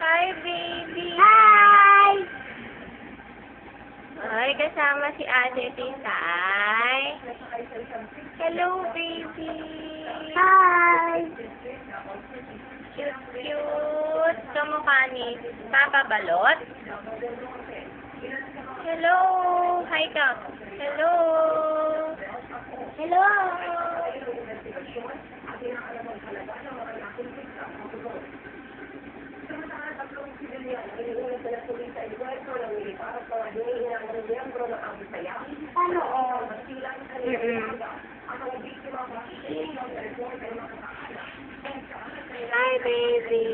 Hi, baby. Hi! Ay, kasama si Ate Tisay. Hello, baby. Hi! Cute, cute. Kamukha ni Papa Balot. Hello. Hi ka. Hello. Hello! Ano? Hi, baby.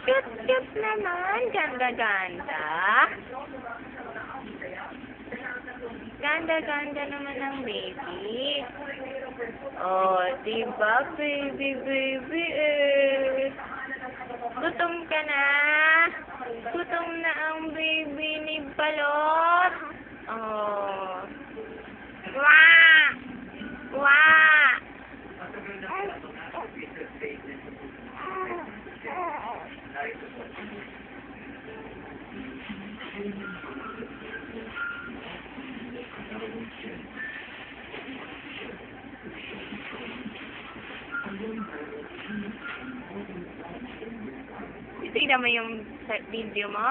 Cute, cute naman. Ganda-ganda. Ganda-ganda naman ang baby. Oh, diba, baby, baby, eh. Gutom ka na. Gutom na ang baby ni Balot. Oh. Wah! Wah! Tingnan mo yung video mo.